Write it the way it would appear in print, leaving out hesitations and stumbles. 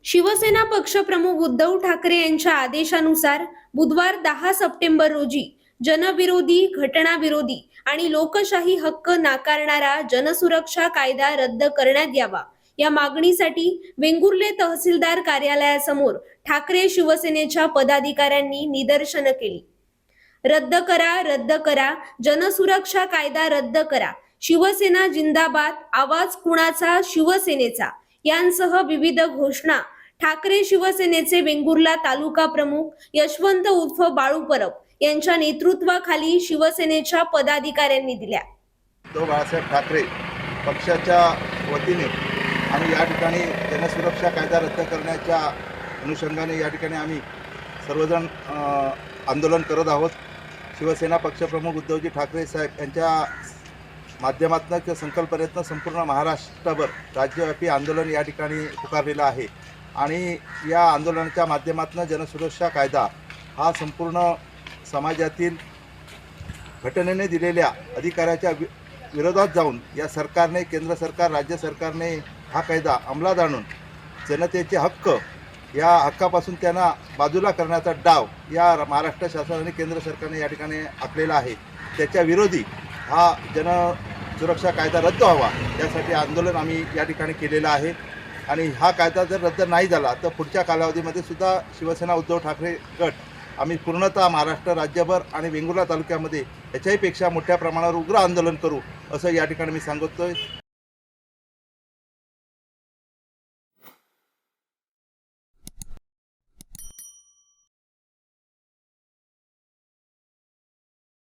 शिवसेना पक्षप्रमुख उद्धव ठाकरे यांच्या आदेशानुसार बुधवार 10 सप्टेंबर रोजी जनविरोधी, घटनाविरोधी आणि लोकशाही हक्क नाकारणारा जनसुरक्षा कायदा रद्द करण्यात यावा या मागणीसाठी वेंगुर्ले तहसीलदार कार्यालयासमोर ठाकरे शिवसेनेच्या पदाधिकाऱ्यांनी निदर्शनं केली। रद्द करा, रद्द करा, जनसुरक्षा कायदा रद्द करा, शिवसेना जिंदाबाद, आवाज कुणाचा, शिवसेनेचा यांसह विविध घोषणा ठाकरे शिवसेनेचे वेंगुर्ला तालुका प्रमुख यशवंत उर्फ बाळू परब यांच्या नेतृत्वाखाली शिवसेनेच्या पदाधिकाऱ्यांनी दिल्या। उद्धव बाळासाहेब ठाकरे पक्षाच्या वतीने आणि या ठिकाणी जनसुरक्षा कायदा रद्द करण्याच्या अनुषंगाने या ठिकाणी आम्ही सर्वजण आंदोलन करत आहोत। शिवसेना पक्षप्रमुख उद्धवजी ठाकरे साहेब यांच्या माध्यमातून किंवा संकल्पनेतून संपूर्ण महाराष्ट्रभर राज्यव्यापी आंदोलन या ठिकाणी पुकारलेलं आहे आणि या आंदोलनाच्या माध्यमातून जनसुरक्षा कायदा हा संपूर्ण समाजातील घटनेने दिलेल्या अधिकाराच्या विरोधात जाऊन या सरकारने, केंद्र सरकार, राज्य सरकारने हा कायदा अंमलात आणून जनतेचे हक्क, या हक्कापासून त्यांना बाजूला करण्याचा डाव या महाराष्ट्र शासन आणि केंद्र सरकारने या ठिकाणी आखलेला आहे। त्याच्या विरोधी हा जनसुरक्षा कायदा रद्द व्हावा यासाठी आंदोलन आम्ही या ठिकाणी केलेलं आहे आणि हा कायदा जर रद्द नाही झाला तर पुढच्या कालावधीमध्ये सुद्धा शिवसेना उद्धव ठाकरे गट आम्ही पूर्णतः महाराष्ट्र राज्यभर आणि वेंगुर्ला तालुक्यामध्ये याच्याहीपेक्षा मोठ्या प्रमाणावर उग्र आंदोलन करू असं या ठिकाणी मी सांगतोय।